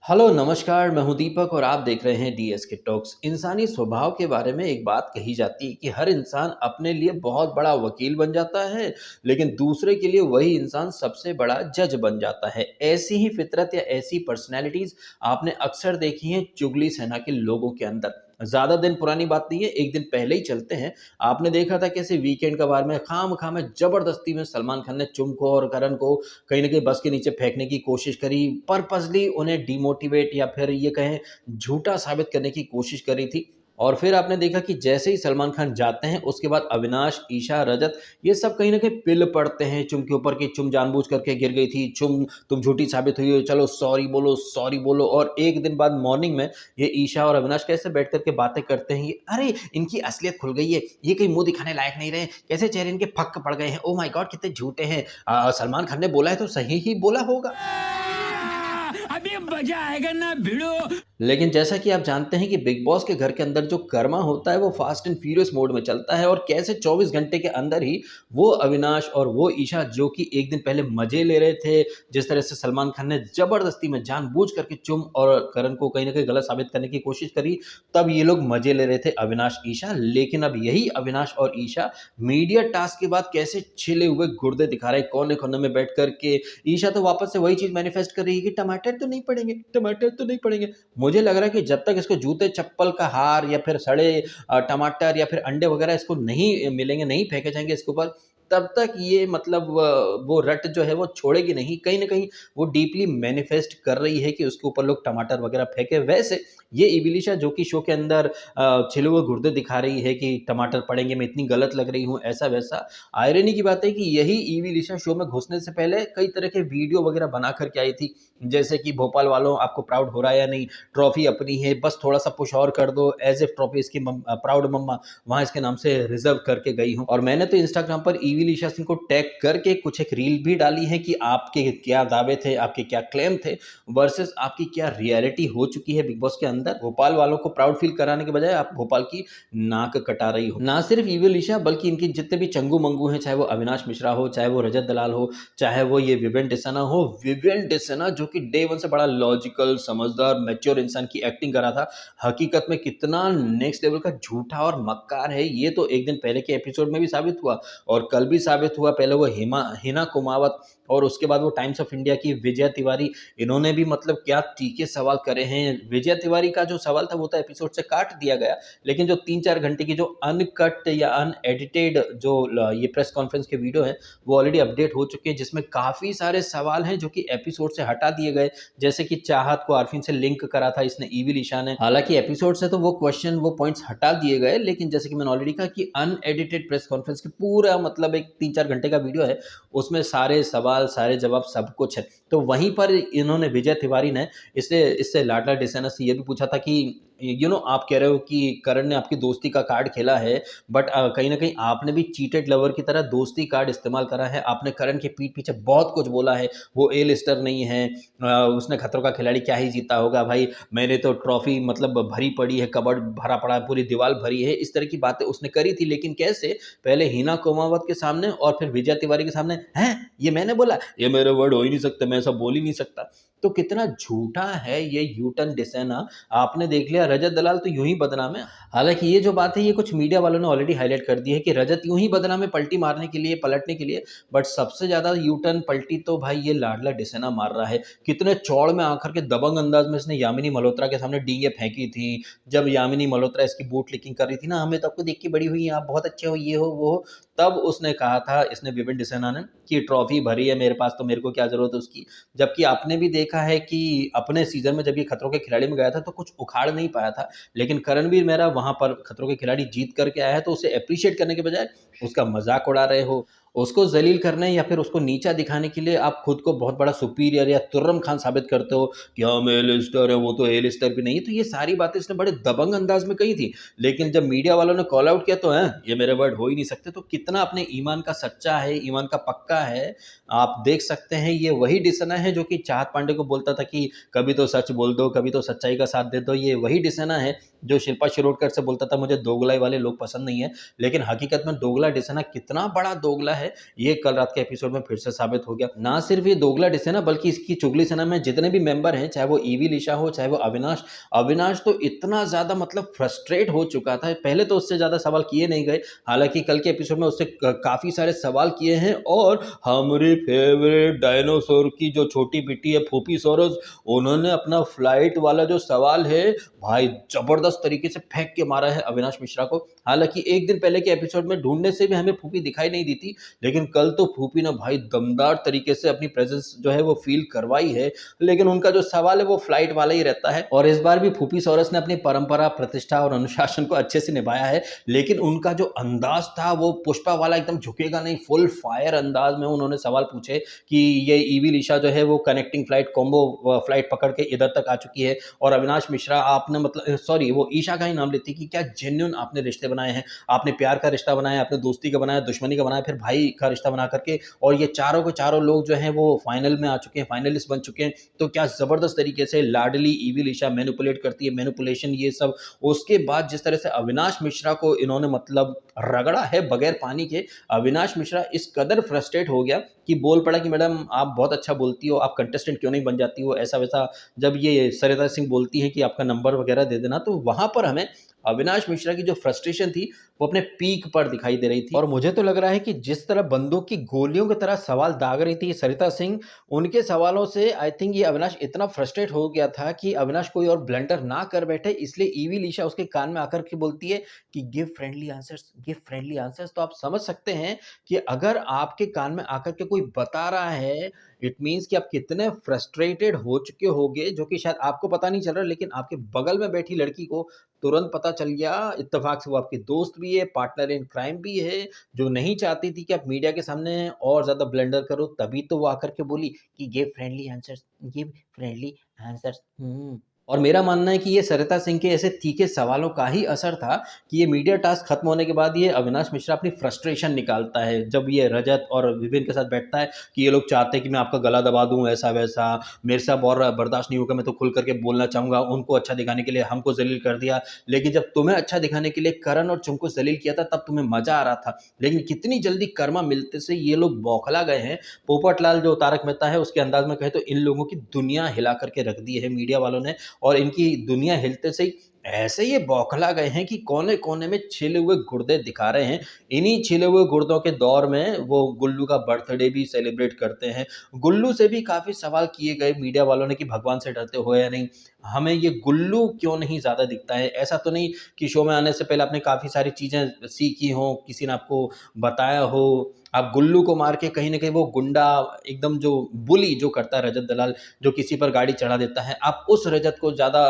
Hello नमस्कार, मैं हूं दीपक और आप देख रहे हैं डीएस के टॉक्स। इंसानी स्वभाव के बारे में एक बात कही जाती है कि हर इंसान अपने लिए बहुत बड़ा वकील बन जाता है, लेकिन दूसरे के लिए वही इंसान सबसे बड़ा जज बन जाता है। ऐसी ही फितरत या ऐसी पर्सनैलिटीज आपने अक्सर देखी हैं चुगली सेना के लोगों के अंदर। ज़्यादा दिन पुरानी बात नहीं है, एक दिन पहले ही चलते हैं। आपने देखा था कैसे वीकेंड का बार में खाम-खा में ज़बरदस्ती में सलमान खान ने चुम को और करण को कहीं न कहीं बस के नीचे फेंकने की कोशिश करी, पर्पसली उन्हें डिमोटिवेट या फिर ये कहें झूठा साबित करने की कोशिश करी थी। और फिर आपने देखा कि जैसे ही सलमान खान जाते हैं, उसके बाद अविनाश, ईशा, रजत ये सब कहीं न कहीं पिल पड़ते हैं चुम के ऊपर कि चुम जानबूझ करके गिर गई थी, चुम तुम झूठी साबित हुई हो, चलो सॉरी बोलो। और एक दिन बाद मॉर्निंग में ये ईशा और अविनाश कैसे बैठ कर के बातें करते हैं, ये अरे! इनकी असलियत खुल गई है, ये कहीं मुँह दिखाने लायक नहीं रहे, कैसे चेहरे इनके फक पड़ गए हैं, ओह माय गॉड कितने झूठे हैं। सलमान खान ने बोला है तो सही ही बोला होगा। अभी मजा आएगा ना भिड़ो। लेकिन जैसा कि आप जानते हैं कि बिग बॉस के घर के अंदर जो कर्मा होता है वो फास्ट एंड फ्यूरियस मोड में चलता है और कैसे 24 घंटे के अंदर ही वो अविनाश और वो ईशा जो कि एक दिन पहले मजे ले रहे थे, जिस तरह से सलमान खान ने जबरदस्ती में जानबूझ करके चुम और करण को कहीं ना कहीं गलत साबित करने की कोशिश करी, तब ये लोग मजे ले रहे थे अविनाश ईशा। लेकिन अब यही अविनाश और ईशा मीडिया टास्क के बाद कैसे छिले हुए गुर्दे दिखा रहे हैं कोने कोने में बैठ करके। ईशा तो वापस से वही चीज मैनिफेस्ट कर रही है कि टमाटर तो नहीं पड़ेंगे, टमाटर तो नहीं पड़ेंगे। मुझे लग रहा है कि जब तक इसको जूते चप्पल का हार या फिर सड़े टमाटर या फिर अंडे वगैरह इसको नहीं मिलेंगे, नहीं फेंके जाएंगे इसके ऊपर, तब तक ये मतलब वो रट जो है वो छोड़ेगी नहीं। कहीं ना कहीं वो डीपली मैनिफेस्ट कर रही है कि उसके ऊपर लोग टमाटर वगैरह फेंके। वैसे ये इविलिशा जो कि शो के अंदर छिले हुए गुर्दे दिखा रही है कि टमाटर पड़ेंगे, मैं इतनी गलत लग रही हूँ, ऐसा वैसा। आयरनी की बात है कि यही इविलिशा शो में घुसने से पहले कई तरह के वीडियो वगैरह बना करके आई थी, जैसे कि भोपाल वालों आपको प्राउड हो रहा है या नहीं, ट्रॉफी अपनी है, बस थोड़ा सा पुश और कर दो, एज इफ ट्रॉफी इसकी प्राउड मम्मा वहां इसके नाम से रिजर्व करके गई हूँ। और मैंने तो इंस्टाग्राम पर ईवी लिशा सिंह को टैग करके कुछ एक रील भी डाली है कि आपके क्या दावे थे, आपके क्या क्लेम थे वर्सेस आपकी क्या रियलिटी हो चुकी है बिग बॉस के अंदर। भोपाल वालों को प्राउड फील कराने के बजाय आप भोपाल की नाक कटा रही हो। ना सिर्फ ईवी लिशा बल्कि इनकी जितने भी चंगू मंगू हैं, चाहे वो अविनाश मिश्रा हो, चाहे वो रजत दलाल हो, चाहे वो ये विवेन डिसना हो। विवेन डिसना जो कि डे वन से बड़ा लॉजिकल, समझदार, मैच्योर इंसान की एक्टिंग कर रहा था, हकीकत में कितना नेक्स्ट लेवल का झूठा और मक्कार है ये तो एक दिन पहले के एपिसोड में भी साबित हुआ और कल भी साबित हुआ। पहले वो हिना कुमावत और उसके बाद वो टाइम्स ऑफ इंडिया की विजया तिवारी, इन्होंने भी मतलब क्या तीखे सवाल करे हैं। विजया तिवारी का जो सवाल था वो तो एपिसोड से काट दिया गया, लेकिन जो 3-4 घंटे की जो अनकट या अनएडिटेड जो ये प्रेस कॉन्फ्रेंस के वीडियो है वो ऑलरेडी अपडेट हो चुके हैं, जिसमें काफ़ी सारे सवाल हैं जो कि एपिसोड से हटा दिए गए। जैसे कि चाहत को आरफीन से लिंक करा था इसने ईवी लिशा ने, हालांकि एपिसोड से तो वो क्वेश्चन वो पॉइंट्स हटा दिए गए, लेकिन जैसे कि मैंने ऑलरेडी कहा कि अनएडिटेड प्रेस कॉन्फ्रेंस की पूरा मतलब एक 3-4 घंटे का वीडियो है, उसमें सारे सवाल सारे जवाब सब कुछ है। तो वहीं पर इन्होंने विजय तिवारी ने इससे इससे लाडला डिसेना से ये भी पूछा था कि आप कह रहे हो कि करण ने आपकी दोस्ती का कार्ड खेला है, बट कहीं ना कहीं आपने भी चीटेड लवर की तरह दोस्ती कार्ड इस्तेमाल करा है। आपने करण के पीठ पीछे बहुत कुछ बोला है, वो ए लिस्टर नहीं है, उसने खतरों का खिलाड़ी क्या ही जीता होगा भाई, मैंने तो ट्रॉफी मतलब भरी पड़ी है, कबर्ड भरा पड़ा है, पूरी दीवार भरी है, इस तरह की बातें उसने करी थी। लेकिन कैसे, पहले हिना कुमावत के सामने और फिर विजय तिवारी के सामने, हैं ये मैंने बोला, ये मेरे वर्ड हो ही नहीं सकते, मैं ऐसा बोल ही नहीं सकता। तो कितना झूठा है ये यूटन डिसेना। आपने देख लिया रजत दलाल तो यूं ही बदनाम है। हालांकि ये जो बात है ये कुछ मीडिया वालों ने ऑलरेडी हाईलाइट कर दी है कि रजत यूं ही बदनाम है पलटी मारने के लिए, पलटने के लिए, बट सबसे ज्यादा यूटर्न पलटी तो भाई ये लाडला डिसेना मार रहा है। कितने चौड़ में आकर के दबंग अंदाज में इसने यामिनी मल्होत्रा के सामने डींगे फेंकी थी। जब यामिनी मल्होत्रा इसकी बूट लिकिंग कर रही थी ना, हमें तो आपको देख के बड़ी हुई, आप बहुत अच्छे हो, ये हो वो हो, तब उसने कहा था, इसने विपिन डिसेना ने, कि ट्रॉफी भरी है मेरे पास तो मेरे को क्या जरूरत है उसकी। जबकि आपने भी देखा है कि अपने सीजन में जब ये खतरों के खिलाड़ी में गया था तो कुछ उखाड़ नहीं पाया था, लेकिन करणवीर मेरा वहां पर खतरों के खिलाड़ी जीत करके आया है, तो उसे अप्रिशिएट करने के बजाय उसका मजाक उड़ा रहे हो। उसको जलील करने या फिर उसको नीचा दिखाने के लिए आप खुद को बहुत बड़ा सुपीरियर या तुर्रम खान साबित करते हो कि हम ए लिस्टर है, वो तो ए लिस्टर भी नहीं है। तो ये सारी बातें इसने बड़े दबंग अंदाज में कही थी, लेकिन जब मीडिया वालों ने कॉल आउट किया तो है ये मेरे वर्ड हो ही नहीं सकते। तो कितना अपने ईमान का सच्चा है, ईमान का पक्का है, आप देख सकते हैं। ये वही डिसना है जो कि चाहत पांडे को बोलता था कि कभी तो सच बोल दो, कभी तो सच्चाई का साथ दे दो। ये वही डिसना है जो शिल्पा शिरोडकर से बोलता था मुझे दोगलाई वाले लोग पसंद नहीं है, लेकिन हकीकत में दोगला डिसना कितना बड़ा दोगला है, ये कल रात के एपिसोड में फिर से साबित हो गया। ना सिर्फ ये दोगला डिश है ना, बल्कि इसकी चुगली सेना में जितने भी मेंबर हैं, चाहे वो ईवी लिशा हो, चाहे वो अविनाश, अविनाश तो इतना ज़्यादा मतलब फ्रस्ट्रेट हो चुका था। पहले तो उससे ज़्यादा सवाल किए नहीं गए, हालाँकि कल के एपिसोड में उससे काफ़ी सारे सवाल किए हैं और हमारी फेवरेट डायनासोर की जो छोटी बेटी है फूफीसॉरस, उन्होंने अपना फ्लाइट वाला जो सवाल है भाई ज़बरदस्त तरीके से फेंक के मारा है अविनाश मिश्रा को। हालाँकि एक दिन पहले के एपिसोड में ढूँढने से भी हमें फूफी दिखाई नहीं दी थी, लेकिन कल तो फूफी ने भाई दमदार तरीके से अपनी प्रेज़ेंस जो है वो फ़ील करवाई है। लेकिन उनका जो सवाल है वो फ्लाइट वाला ही रहता है और इस बार भी फूफीसॉरस ने अपनी परंपरा, प्रतिष्ठा और अनुशासन को अच्छे से निभाया है। लेकिन उनका जो अंदाज़ था वो पुष्पा वाला एकदम झुकेगा नहीं, फुल फायर अंदाज़ में उन्होंने सवाल पूछे कि ये ईवी लिशा जो है वो कनेक्टिंग फ्लाइट, कॉम्बो फ्लाइट पकड़ के इधर तक आ चुकी है और अविनाश मिश्रा आपने मतलब सॉरी वो ईशा का ही नाम लेती कि क्या जेन्युइन आपने रिश्ते बनाए हैं, आपने प्यार का रिश्ता बनाया, आपने दोस्ती का बनाया, दुश्मनी का बनाया, फिर भाई का रिश्ता बना करके और ये चारों के चारों लोग जो हैं वो फाइनल में आ चुके हैं, फाइनलिस्ट बन चुके हैं। तो क्या ज़बरदस्त तरीके से लाडली ईवी लिशा मैनिपुलेट करती है, मैनिपुलेशन ये सब। उसके बाद जिस तरह से अविनाश मिश्रा को इन्होंने मतलब रगड़ा है बगैर पानी के, अविनाश मिश्रा इस कदर फ्रस्ट्रेट हो गया कि बोल पड़ा कि मैडम आप बहुत अच्छा बोलती हो, आप कंटेस्टेंट क्यों नहीं बन जाती हो, ऐसा वैसा। जब ये सरिता सिंह बोलती हैं कि आपका नंबर वगैरह दे देना, तो वहाँ पर हमें अविनाश मिश्रा की जो फ्रस्ट्रेशन थी वो अपने पीक पर दिखाई दे रही थी। और मुझे तो लग रहा है कि जिस तरह बंदूक की गोलियों की तरह सवाल दाग रही थी सरिता सिंह, उनके सवालों से आई थिंक ये अविनाश इतना फ्रस्ट्रेट हो गया था कि अविनाश कोई और ब्लंडर ना कर बैठे, इसलिए ईवी लिशा उसके कान में आकर के बोलती है कि give friendly answers, give friendly answers. तो आप समझ सकते हैं कि अगर आपके कान में आकर के कोई बता रहा है, इट मीन्स कि आप कितने फ्रस्ट्रेटेड हो चुके होगे, जो कि शायद आपको पता नहीं चल रहा, लेकिन आपके बगल में बैठी लड़की को तुरंत पता चल गया। इत्तेफाक से वो आपकी दोस्त भी है, पार्टनर इन क्राइम भी है, जो नहीं चाहती थी कि आप मीडिया के सामने और ज़्यादा ब्लंडर करो, तभी तो वो आकर के बोली कि give friendly answers, give friendly answers. और मेरा मानना है कि ये सरिता सिंह के ऐसे तीखे सवालों का ही असर था कि ये मीडिया टास्क खत्म होने के बाद ये अविनाश मिश्रा अपनी फ्रस्ट्रेशन निकालता है। जब ये रजत और विभिन्न के साथ बैठता है कि ये लोग चाहते हैं कि मैं आपका गला दबा दूँ, ऐसा वैसा, मेरे से अब और बर्दाश्त नहीं होगा, मैं तो खुल करके बोलना चाहूँगा, उनको अच्छा दिखाने के लिए हमको ज़लील कर दिया। लेकिन जब तुम्हें अच्छा दिखाने के लिए करण और चुम को ज़लील किया था तब तुम्हें मज़ा आ रहा था। लेकिन कितनी जल्दी कर्मा मिलते से ये लोग बौखला गए हैं। पोपटलाल जो तारक मेहता है उसके अंदाज में कहे तो इन लोगों की दुनिया हिला करके रख दी है मीडिया वालों ने, और इनकी दुनिया हिलते से ही ऐसे ये बौखला गए हैं कि कोने-कोने में छिले हुए गुर्दे दिखा रहे हैं। इन्हीं छिले हुए गुर्दों के दौर में वो गुल्लू का बर्थडे भी सेलिब्रेट करते हैं। गुल्लू से भी काफ़ी सवाल किए गए मीडिया वालों ने कि भगवान से डरते हो या नहीं? हमें ये गुल्लू क्यों नहीं ज़्यादा दिखता है? ऐसा तो नहीं कि शो में आने से पहले आपने काफ़ी सारी चीज़ें सीखी हों, किसी ने आपको बताया हो, आप गुल्लू को मार के कहीं न कहीं वो गुंडा एकदम जो बुली जो करता है रजत दलाल, जो किसी पर गाड़ी चढ़ा देता है, आप उस रजत को ज़्यादा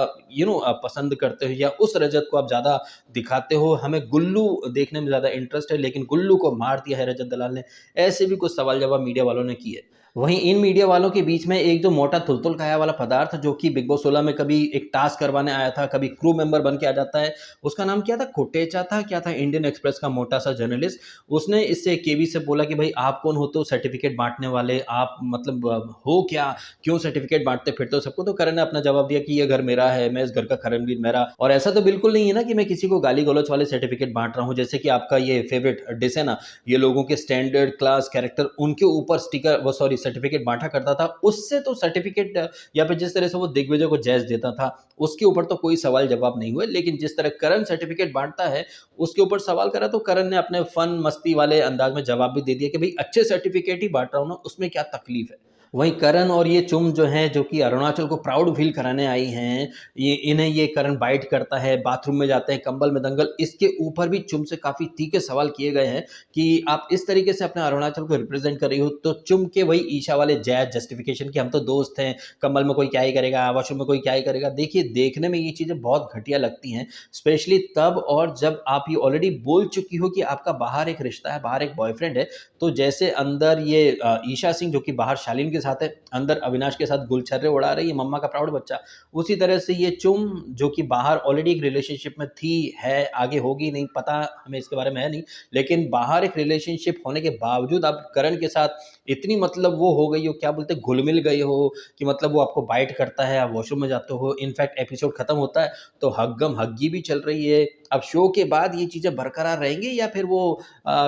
पसंद करते हो या उस रजत को आप ज़्यादा दिखाते हो। हमें गुल्लू देखने में ज़्यादा इंटरेस्ट है, लेकिन गुल्लू को मार दिया है रजत दलाल ने। ऐसे भी कुछ सवाल जवाब मीडिया वालों ने किए। वहीं इन मीडिया वालों के बीच में एक जो मोटा तुलतुल खाया वाला पदार्थ जो कि बिग बॉस 16 में कभी एक टास्क करवाने आया था, कभी क्रू मेंबर बन के आ जाता है, उसका नाम क्या था? कोटेचा था, क्या था? इंडियन एक्सप्रेस का मोटा-सा जर्नलिस्ट। उसने इससे केवी से बोला कि भाई आप कौन होते हो सर्टिफिकेट बाँटने वाले? आप मतलब हो क्या? क्यों सर्टिफिकेट बाँटते फिरते हो सबको? तो करण ने अपना जवाब दिया कि ये घर मेरा है, मैं इस घर का खरनवीर मेरा। और ऐसा तो बिल्कुल नहीं है ना कि मैं किसी को गाली-गलौच वाले सर्टिफिकेट बाँट रहा हूँ, जैसे कि आपका ये फेवरेट डिश है ना, ये लोगों के स्टैंडर्ड, क्लास, कैरेक्टर उनके ऊपर स्टिकर वो सॉरी सर्टिफिकेट बाँटा करता था। उससे तो सर्टिफिकेट या फिर जिस तरह से वो दिग्विजय को जैज़ देता था, उसके ऊपर तो कोई सवाल जवाब नहीं हुए। लेकिन जिस तरह करण सर्टिफिकेट बाँटता है, उसके ऊपर सवाल करा तो करण ने अपने फन मस्ती वाले अंदाज में जवाब भी दे दिया कि भई अच्छे सर्टिफिकेट ही बाँट रहा हूँ ना, उसमें क्या तकलीफ़ है? वहीं करण और ये चुम जो हैं, जो कि अरुणाचल को प्राउड फ़ील कराने आई हैं, इन्हें ये करण बाइट करता है, बाथरूम में जाते हैं, कंबल में दंगल, इसके ऊपर भी चुम से काफ़ी तीखे सवाल किए गए हैं कि आप इस तरीके से अपने अरुणाचल को रिप्रेज़ेंट कर रही हो, तो चुम के वही ईशा वाले जायज़ जस्टिफ़िकेशन कि हम तो दोस्त हैं, कंबल में कोई क्या ही करेगा, वॉशरूम में कोई क्या ही करेगा। देखिए, देखने में ये चीज़ें बहुत घटिया लगती हैं, स्पेशली तब और जब आप ये ऑलरेडी बोल चुकी हो कि आपका बाहर एक रिश्ता है, बाहर एक बॉयफ्रेंड है। तो जैसे अंदर ये ईशा सिंह जो कि बाहर शालीन के साथ है, अंदर अविनाश के साथ गुलछर्रे उड़ा रही है मम्मा का प्राउड बच्चा। उसी तरह से ये चुम जो कि बाहर ऑलरेडी एक रिलेशनशिप में थी, है, आगे होगी नहीं पता हमें इसके बारे में है नहीं, लेकिन बाहर एक रिलेशनशिप होने के बावजूद आप करण के साथ इतनी मतलब वो हो गई हो, क्या बोलते हैं, घुल-मिल गए हो कि मतलब वो आपको बाइट करता है, आप वॉशरूम में जाते हो। इनफैक्ट एपिसोड खत्म होता है तो हग्गम-हग्गी भी चल रही है, अब शो के बाद ये चीज़ें बरकरार रहेंगी या फिर वो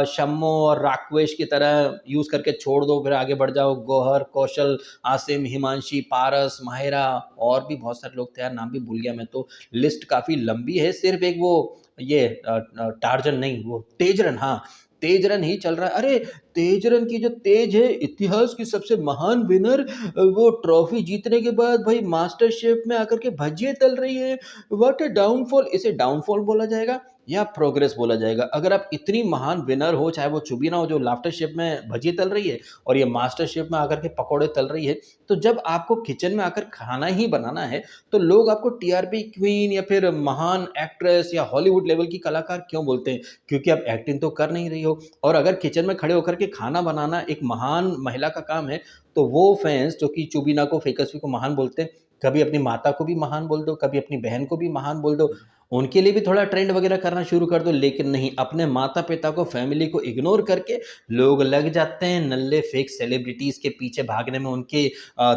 शम्मो और राकेश की तरह यूज़ करके छोड़ दो, फिर आगे बढ़ जाओ? गौहर, कौशल, आसिम, हिमांशी, पारस, माहिरा और भी बहुत सारे लोग थे यार, नाम भी भूल गया मैं तो। लिस्ट काफ़ी लंबी है। सिर्फ़ एक वो ये टार्जन नहीं, वो तेजरन, हाँ, तेजरन ही चल रहा है। अरे! तेजरन की जो तेज है, इतिहास की सबसे महान विनर, वो ट्रॉफी जीतने के बाद भाई मास्टर शेफ में आकर के भजिए तल रही है। What a downfall! इसे डाउनफॉल बोला जाएगा या प्रोग्रेस बोला जाएगा? अगर आप इतनी महान विनर हो, चाहे वो चुबीना हो जो लाफ्टर शेफ में भजिए तल रही है और ये मास्टर शेफ में आकर के पकौड़े तल रही है, तो जब आपको किचन में आकर खाना ही बनाना है, तो लोग आपको टीआरपी क्वीन या फिर महान एक्ट्रेस या हॉलीवुड लेवल की कलाकार क्यों बोलते हैं? क्योंकि आप एक्टिंग तो कर नहीं रही हो। और अगर किचन में खड़े होकर के खाना बनाना एक महान महिला का काम है, तो वो फैन्स जो कि चुबीना को, फेकस्वी को महान बोलते हैं, कभी अपनी माता को भी महान बोल दो, कभी अपनी बहन को भी महान बोल दो, उनके लिए भी थोड़ा ट्रेंड वगैरह करना शुरू कर दो। लेकिन नहीं, अपने माता-पिता को, फैमिली को इग्नोर करके लोग लग जाते हैं नल्ले फेक सेलिब्रिटीज़ के पीछे भागने में। उनकी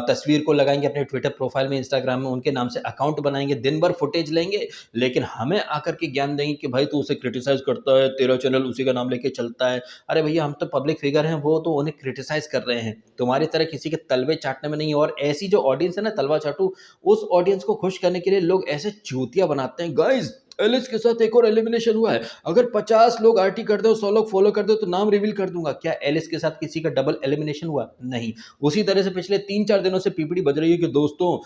तस्वीर को लगाएँगे अपने ट्विटर प्रोफाइल में, इंस्टाग्राम में, उनके नाम से अकाउंट बनाएँगे, दिन भर फुटेज लेंगे, लेकिन हमें आकर के ज्ञान देंगे कि भाई तू उसे क्रिटिसाइज़ करता है, तेरा चैनल उसी का नाम लेके चलता है। अरे भैया, हम तो पब्लिक फिगर हैं, वो तो उन्हें क्रिटिसाइज़ कर रहे हैं। तुम्हारी तरह किसी के तलवे चाटने में नहीं है। और ऐसी जो ऑडियंस है ना तलवा चाटू, उस ऑडियंस को खुश करने के लिए लोग ऐसे चूतिया बनाते हैं। गाइज़, एलिस के साथ एक और एलिमिनेशन हुआ है। अगर 50 लोग आरटी कर दो, 100 लोग फॉलो कर दो तो नाम रिवील कर दूँगा। क्या एलिस के साथ किसी का डबल एलिमिनेशन हुआ? नहीं। उसी तरह से पिछले 3-4 दिनों से पीपीडी बज रही है कि दोस्तों,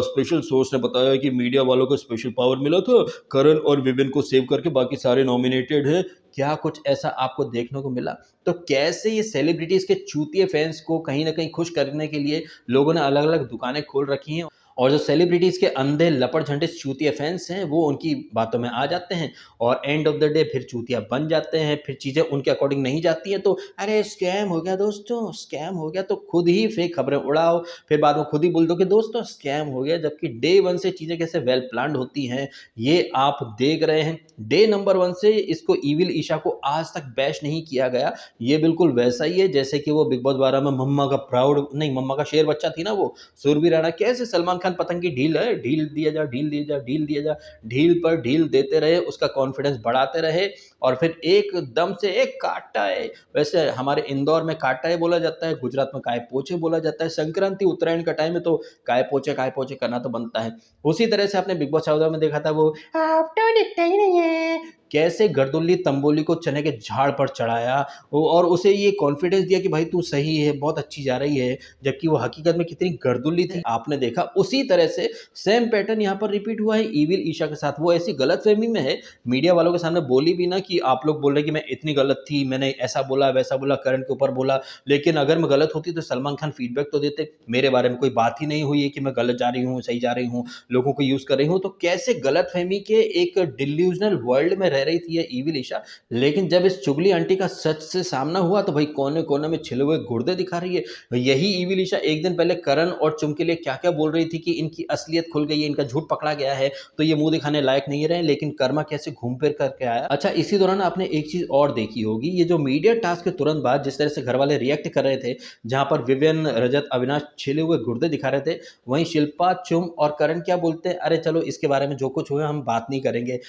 स्पेशल सोर्स ने बताया कि मीडिया वालों को स्पेशल पावर मिला था, करण और विवेन को सेव करके बाकी सारे नॉमिनेटेड हैं। क्या कुछ ऐसा आपको देखने को मिला? तो कैसे ये सेलिब्रिटीज़ के चूतिए फैन्स को कहीं न कहीं खुश करने के लिए लोगों ने अलग-अलग दुकानें खोल रखी हैं, और जो सेलिब्रिटीज़ के अंधे लपड़-झंटे चूतिया फैन्स हैं, वो उनकी बातों में आ जाते हैं और एंड ऑफ द डे फिर चूतिया बन जाते हैं। फिर चीज़ें उनके अकॉर्डिंग नहीं जाती हैं तो अरे स्कैम हो गया दोस्तों, स्कैम हो गया, तो खुद ही फेक खबरें उड़ाओ, फिर बाद में खुद ही बोल दो कि दोस्तों स्कैम हो गया, जबकि डे 1 से चीज़ें कैसे वेल प्लान्ड होती हैं, ये आप देख रहे हैं। डे नंबर 1 से इसको इविल ईशा को आज तक बैश नहीं किया गया। ये बिल्कुल वैसा ही है जैसे कि वो बिग बॉस 12 में मम्मा का प्राउड नहीं, मम्मा का शेर बच्चा थी ना वो, सुरभि राणा। कैसे सलमान खान पतंग की ढील है, ढील दिया जा, ढील दिया जा, ढील दिया जा, ढील पर ढील देते रहे, उसका कॉन्फिडेंस बढ़ाते रहे और फिर एकदम से एक काटा है। वैसे हमारे इंदौर में काटा है बोला जाता है, गुजरात में काय पोछे बोला जाता है। संक्रांति उत्तरायण का टाइम है तो काय पोछे करना तो बनता है। उसी तरह से आपने बिग बॉस 14 में देखा था वो आप तो दिखते ही नहीं है, कैसे गर्दुल्ली तंबोली को चने के झाड़ पर चढ़ाया और उसे ये कॉन्फिडेंस दिया कि भाई तू सही है, बहुत अच्छी जा रही है, जबकि वो हकीकत में कितनी गर्दुल्ली थी आपने देखा। उसी तरह से सेम पैटर्न यहाँ पर रिपीट हुआ है इविल ईशा के साथ। वो ऐसी गलतफहमी में है, मीडिया वालों के सामने बोली भी ना कि आप लोग बोल रहे हैं कि मैं इतनी गलत थी, मैंने ऐसा बोला, वैसा बोला, करण के ऊपर बोला, लेकिन अगर मैं गलत होती तो सलमान खान फीडबैक तो देते। मेरे बारे में कोई बात ही नहीं हुई है कि मैं गलत जा रही हूँ, सही जा रही हूँ, लोगों को यूज़ कर रही हूँ। तो कैसे गलतफहमी के एक डिल्यूजनल वर्ल्ड में रह रही थी ये इविल ईशा, लेकिन जब इस चुगली आंटी का सच से सामना हुआ तो भाई कोने-कोने में छिले हुए गुर्दे दिखा रही है। यही इविल ईशा एक दिन पहले करण और चुम के लिए क्या-क्या बोल रही थी कि इनकी असलियत खुल गई है, इनका झूठ पकड़ा गया है, तो ये मुँह दिखाने लायक नहीं रहे, लेकिन कर्मा कैसे घूम फिर करके आया। अच्छा, इसी दौरान आपने एक चीज़ और देखी होगी, ये जो मीडिया टास्क के तुरंत बाद जिस तरह से घरवाले रिएक्ट कर रहे थे, जहाँ पर विवियन, रजत, अविनाश छिले हुए गुर्दे दिखा रहे थे, वहीं शिल्पा, चुम और करण क्या बोलते हैं, अरे चलो इसके बारे में जो कुछ हुआ हम बात नहीं करेंगे।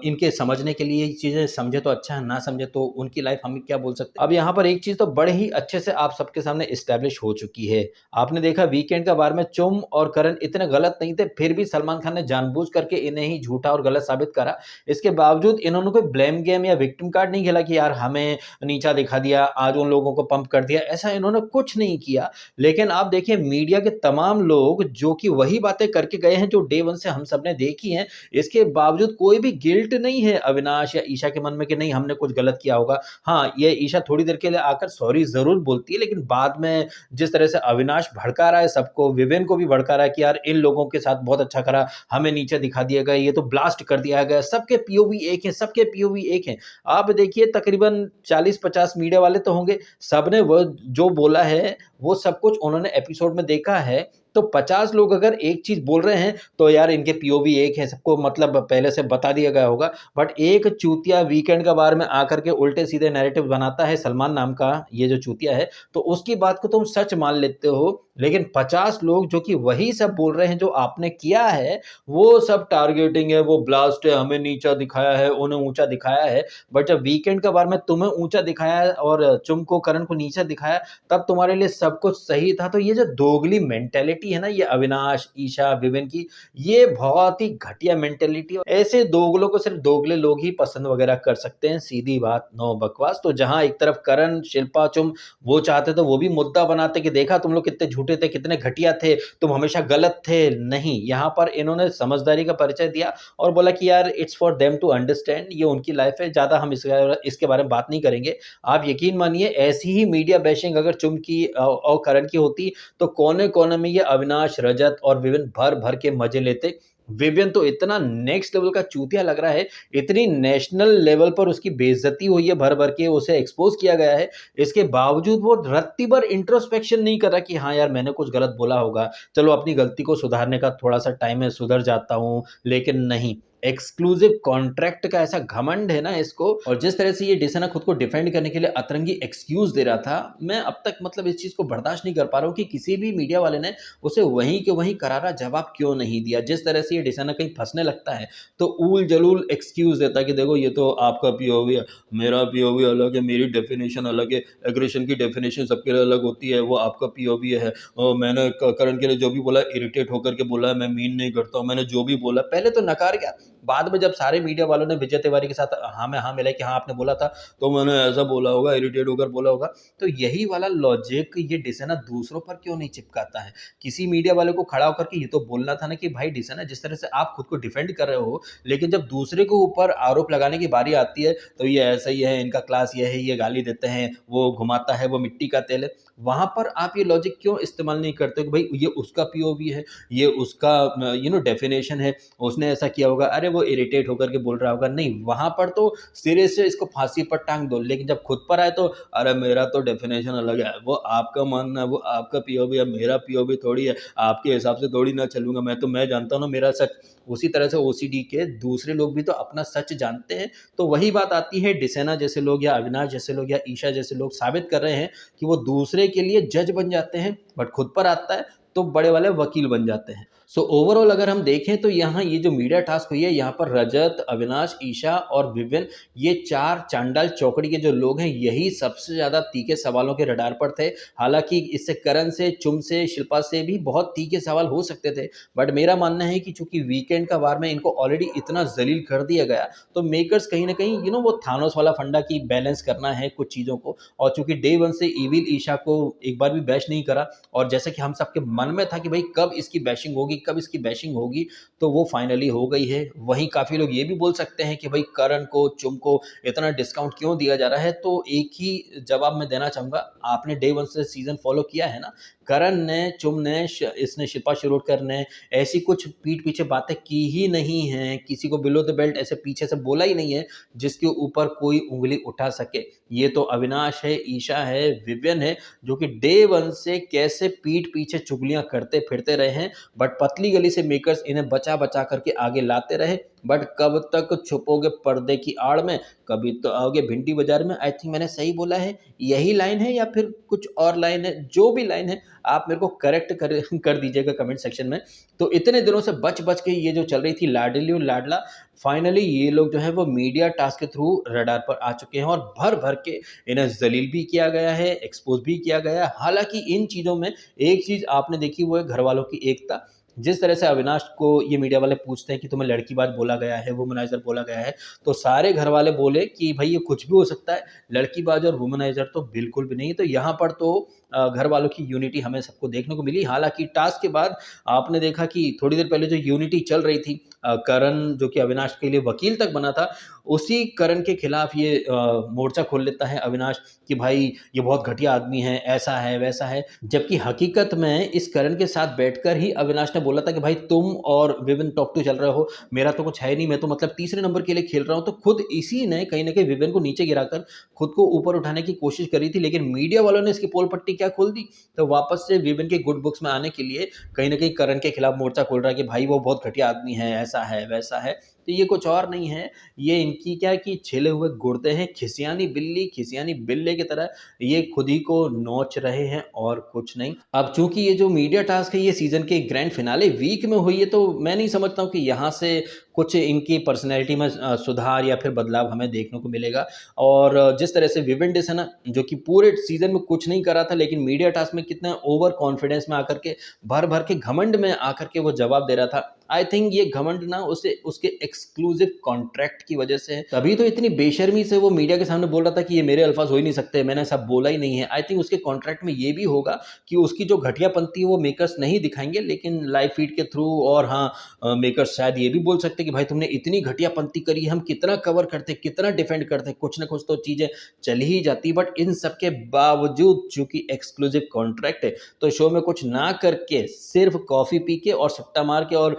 इनके समझने के लिए चीज़ें समझे तो अच्छा है, ना समझे तो उनकी लाइफ हम क्या बोल सकते हैं। अब यहाँ पर एक चीज़ तो बड़े ही अच्छे से आप सबके सामने एस्टैब्लिश हो चुकी है। आपने देखा वीकेंड का बार में चुम और करण इतने गलत नहीं थे, फिर भी सलमान खान ने जानबूझ करके इन्हें ही झूठा और गलत साबित करा। इसके बावजूद इन्होंने कोई ब्लेम गेम या विक्टिम कार्ड नहीं खेला कि यार हमें नीचा दिखा दिया, आज उन लोगों को पंप कर दिया, ऐसा इन्होंने कुछ नहीं किया। लेकिन आप देखिए मीडिया के तमाम लोग जो कि वही बातें करके गए हैं जो डे 1 से हम सबने देखी हैं, इसके बावजूद कोई भी गिल्ट नहीं है अविनाश या ईशा के मन में कि नहीं हमने कुछ गलत किया होगा। हाँ, ये ईशा थोड़ी देर के लिए आकर सॉरी ज़रूर बोलती है, लेकिन बाद में जिस तरह से अविनाश भड़का रहा है सबको, विवेन को भी भड़का रहा है कि यार इन लोगों के साथ बहुत अच्छा करा, हमें नीचे दिखा दिया गया, ये तो ब्लास्ट कर दिया गया। सबके पीओवी एक है, सबके पीओवी एक हैं। आप देखिए तकरीबन 40-50 मीडिया वाले तो होंगे, सबने वो जो बोला है, वो सब कुछ उन्होंने एपिसोड में देखा है। तो 50 लोग अगर एक चीज़ बोल रहे हैं, तो यार इनके पीओवी एक है, सबको मतलब पहले से बता दिया गया होगा। बट एक चूतिया वीकेंड का बार में आकर के उल्टे-सीधे नैरेटिव बनाता है, सलमान नाम का ये जो चूतिया है, तो उसकी बात को तुम सच मान लेते हो लेकिन 50 लोग जो कि वही सब बोल रहे हैं जो आपने किया है, वो सब टारगेटिंग है, वो ब्लास्ट है, हमें नीचा दिखाया है, उन्हें ऊँचा दिखाया है। बट जब वीकेंड का बार में तुम्हें ऊँचा दिखाया है और तुम को करण को नीचा दिखाया, तब तुम्हारे लिए सब कुछ सही था। तो ये जो दोगली मेंटालिटी है ना, ये अविनाश, ईशा, विवेन की, ये बहुत ही घटिया मेंटालिटी है। ऐसे दोगलों को सिर्फ दोगले लोग ही पसंद वगैरह कर सकते हैं, सीधी बात, नो बकवास। तो जहाँ एक तरफ करण, शिल्पा, तुम वो चाहते तो वो भी मुद्दा बनाते कि देखा तुम लोग कितने झूठे थे, कितने घटिया थे, तुम हमेशा गलत थे। नहीं, यहाँ पर इन्होंने समझदारी का परिचय दिया और बोला कि यार it's for them to understand, ये उनकी लाइफ है, ज़्यादा हम इसके बारे में बात नहीं करेंगे। आप यकीन मानिए ऐसी ही मीडिया बैशिंग अगर चुम की और करण की होती तो कोने-कोने में ये अविनाश, रजत और विवेन भर-भर के मज़े लेते। विवियन तो इतना नेक्स्ट लेवल का चूतिया लग रहा है, इतनी नेशनल लेवल पर उसकी बेइज्जती हुई है, भर-भर के उसे एक्सपोज़ किया गया है। इसके बावजूद वो रत्ती भर इंट्रोस्पेक्शन नहीं कर रहा कि हाँ यार मैंने कुछ गलत बोला होगा, चलो अपनी गलती को सुधारने का थोड़ा-सा टाइम है, सुधर जाता हूँ। लेकिन नहीं, एक्सक्लूसिव कॉन्ट्रैक्ट का ऐसा घमंड है ना इसको, और जिस तरह से ये डिसना खुद को डिफेंड करने के लिए अतरंगी एक्सक्यूज़ दे रहा था, मैं अब तक मतलब इस चीज़ को बर्दाश्त नहीं कर पा रहा हूँ कि किसी भी मीडिया वाले ने उसे वहीं के वहीं करारा जवाब क्यों नहीं दिया। जिस तरह से ये डिसना कहीं फँसने लगता है, तो ऊल-जलूल एक्सक्यूज़ देता है कि देखो ये तो आपका पीओवी है, मेरा पीओवी अलग है, मेरी डेफिनेशन अलग है, एग्रेशन की डेफिनेशन सबके लिए अलग होती है, वो आपका पीओवी है। मैंने करण के लिए जो भी बोला इरिटेट होकर के बोला है, मैं मीन नहीं करता हूँ, मैंने जो भी बोला पहले तो नकार गया, बाद में जब सारे मीडिया वालों ने विजय तिवारी के साथ हाँ में हाँ मिलाया कि हाँ आपने बोला था, तो मैंने ऐसा बोला होगा, इरिटेट होकर बोला होगा। तो यही वाला लॉजिक ये डिसना दूसरों पर क्यों नहीं चिपकाता है? किसी मीडिया वाले को खड़ा होकर के ये तो बोलना था ना कि भाई डिसना जिस तरह से आप खुद को डिफेंड कर रहे हो, लेकिन जब दूसरे के ऊपर आरोप लगाने की बारी आती है, तो ये ऐसा ही है, इनका क्लास ये है, ये गाली देते हैं, वो घुमाता है, वो मिट्टी का तेल है। वहाँ पर आप ये लॉजिक क्यों इस्तेमाल नहीं करते हो कि भाई ये उसका पीओवी है, ये उसका डेफिनेशन है, उसने ऐसा किया होगा, अरे वो इरिटेट होकर के बोल रहा होगा। नहीं, वहाँ पर तो सिरे से इसको फांसी पर टांग दो, लेकिन जब खुद पर आए तो अरे मेरा तो डेफिनेशन अलग है, वो आपका मानना है, वो आपका पीओवी है, मेरा पीओवी थोड़ी है, आपके हिसाब से थोड़ी ना चलूंगा, मैं जानता हूँ ना मेरा सच। उसी तरह से ओसीडी के दूसरे लोग भी तो अपना सच जानते हैं। तो वही बात आती है, डिसेना जैसे लोग या अविनाश जैसे लोग या ईशा जैसे लोग साबित कर रहे हैं कि वो दूसरे के लिए जज बन जाते हैं, बट खुद पर आता है तो बड़े वाले वकील बन जाते हैं। सो ओवरऑल अगर हम देखें तो यहाँ ये जो मीडिया टास्क हुई है, यहाँ पर रजत, अविनाश, ईशा और विविन, ये 4 चांडाल चौकड़ी के जो लोग हैं, यही सबसे ज़्यादा तीखे सवालों के रडार पर थे। हालाँकि इससे करण से, चुम से, शिल्पा से भी बहुत तीखे सवाल हो सकते थे, बट मेरा मानना है कि चूँकि वीकेंड का वार में इनको ऑलरेडी इतना ज़लील कर दिया गया, तो मेकर्स कहीं न कहीं वो थानोस वाला फंडा कि बैलेंस करना है कुछ चीज़ों को, और चूँकि डे 1 से इविल ईशा को एक बार भी बैश नहीं करा, और जैसे कि हम सबके मन में था कि भाई कब इसकी बैशिंग होगी, कब इसकी बैशिंग होगी, तो वो फाइनली हो गई है। वहीं काफ़ी लोग ये भी बोल सकते हैं कि भाई करण को, चुम को इतना डिस्काउंट क्यों दिया जा रहा है? तो एक ही जवाब मैं देना चाहूँगा, आपने डे 1 से सीज़न फॉलो किया है ना, करण ने, चुम ने, इसने, शिल्पा शिरोडकर ने ऐसी कुछ पीठ पीछे बातें की ही नहीं हैं, किसी को बिलो द बेल्ट ऐसे पीछे से बोला ही नहीं है, जिसके ऊपर कोई उँगली उठा सके। ये तो अविनाश है, ईशा है, विवियन है, जो कि डे 1 से कैसे पीठ पीछे चुगलियाँ करते फिरते रहे हैं, बट पतली गली से मेकर्स इन्हें बचा-बचा करके आगे लाते रहे। बट कब तक छुपोगे पर्दे की आड़ में, कभी तो आओगे भिंडी बाज़ार में। आई थिंक मैंने सही बोला है, यही लाइन है या फिर कुछ और लाइन है? जो भी लाइन है, आप मेरे को करेक्ट कर कर दीजिएगा कमेंट सेक्शन में। तो इतने दिनों से बच-बच के ये जो चल रही थी लाडली और लाडला, फाइनली ये लोग जो है वो मीडिया टास्क के थ्रू रडार पर आ चुके हैं, और भर-भर के इन्हें ज़लील भी किया गया है, एक्सपोज़ भी किया गया है। हालाँकि इन चीज़ों में एक चीज़ आपने देखी, वो है घरवालों की एकता। जिस तरह से अविनाश को ये मीडिया वाले पूछते हैं कि तुम्हें लड़कीबाज़ बोला गया है, वुमनाइज़र बोला गया है, तो सारे घरवाले बोले कि भई ये कुछ भी हो सकता है, लड़कीबाज़ और वुमनाइज़र तो बिल्कुल भी नहीं। तो यहाँ पर तो घरवालों की यूनिटी हमें सबको देखने को मिली। हालाँकि टास्क के बाद आपने देखा कि थोड़ी देर पहले जो यूनिटी चल रही थी, करण जो कि अविनाश के लिए वकील तक बना था, उसी करण के खिलाफ ये मोर्चा खोल लेता है अविनाश कि भाई ये बहुत घटिया आदमी है, ऐसा है, वैसा है। जबकि हकीकत में इस करण के साथ बैठकर ही अविनाश ने बोला था कि भाई तुम और विविन टॉक टू चल रहे हो, मेरा तो कुछ है नहीं, मैं तो मतलब तीसरे नंबर के लिए खेल रहा हूँ। तो खुद इसी ने कहीं न कहीं विविन को नीचे गिराकर खुद को ऊपर उठाने की कोशिश करी थी, लेकिन मीडिया वालों ने इसकी पोल पट्टी क्या खोल दी, तो वापस से विविन के गुड बुक्स में आने के लिए कहीं न कहीं करण के खिलाफ मोर्चा खोल रहा है कि भाई वो बहुत घटिया आदमी है, ऐसा है, वैसा है। तो ये कुछ और नहीं है, ये इनकी क्या है कि छिले हुए गुर्दे हैं, खिसियानी बिल्ली, खिसियानी बिल्ले की तरह ये खुद ही को नोच रहे हैं और कुछ नहीं। अब चूँकि ये जो मीडिया टास्क है ये सीज़न के ग्रैंड फिनाले वीक में हुई है, तो मैं नहीं समझता हूँ कि यहाँ से कुछ इनकी पर्सनैलिटी में सुधार या फिर बदलाव हमें देखने को मिलेगा। और जिस तरह से विवेंडिस है ना, जो कि पूरे सीज़न में कुछ नहीं करा था, लेकिन मीडिया टास्क में कितना ओवर कॉन्फिडेंस में आकर के, भर-भर के घमंड में आकर के वो जवाब दे रहा था। आई थिंक ये घमंड ना उसे उसके एक्सक्लूसिव कॉन्ट्रैक्ट की वजह से है। तभी तो इतनी बेशर्मी से वो मीडिया के सामने बोल रहा था कि ये मेरे अल्फाज हो ही नहीं सकते, मैंने ऐसा बोला ही नहीं है। आई थिंक उसके कॉन्ट्रैक्ट में ये भी होगा कि उसकी जो घटियापंती है वो मेकर्स नहीं दिखाएँगे, लेकिन लाइव फीड के थ्रू, और हाँ, मेकर्स शायद ये भी बोल सकते हैं कि भाई तुमने इतनी घटियापंती करी, हम कितना कवर करते, कितना डिफेंड करते, कुछ ना कुछ तो चीज़ें चल ही जाती। बट इन सब के बावजूद चूँकि एक्सक्लूसिव कॉन्ट्रैक्ट है, तो शो में कुछ ना करके सिर्फ़ कॉफ़ी पी के और सट्टा मार के, और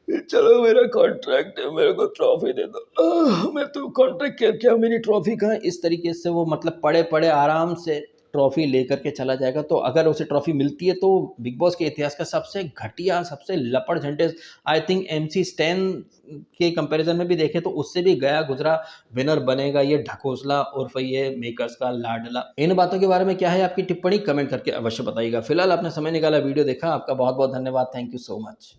चलो मेरा कॉन्ट्रैक्ट है, मेरे को ट्रॉफी दे दो, मैं तो कॉन्ट्रैक्ट क्या, मेरी ट्रॉफी कहाँ है? इस तरीके से वो मतलब पड़े-पड़े आराम से ट्रॉफी लेकर के चला जाएगा। तो अगर उसे ट्रॉफी मिलती है तो बिग बॉस के इतिहास का सबसे घटिया, सबसे लपड़-झंटे, आई थिंक एमसी स्टैन के कंपैरिज़न में भी देखें तो उससे भी गया गुज़रा विनर बनेगा ये ढकोसला उर्फ ये मेकर्स का लाडला। इन बातों के बारे में क्या है आपकी टिप्पणी? कमेंट करके अवश्य बताइएगा। फिलहाल आपने समय निकाला, वीडियो देखा, आपका बहुत-बहुत धन्यवाद। Thank you so much.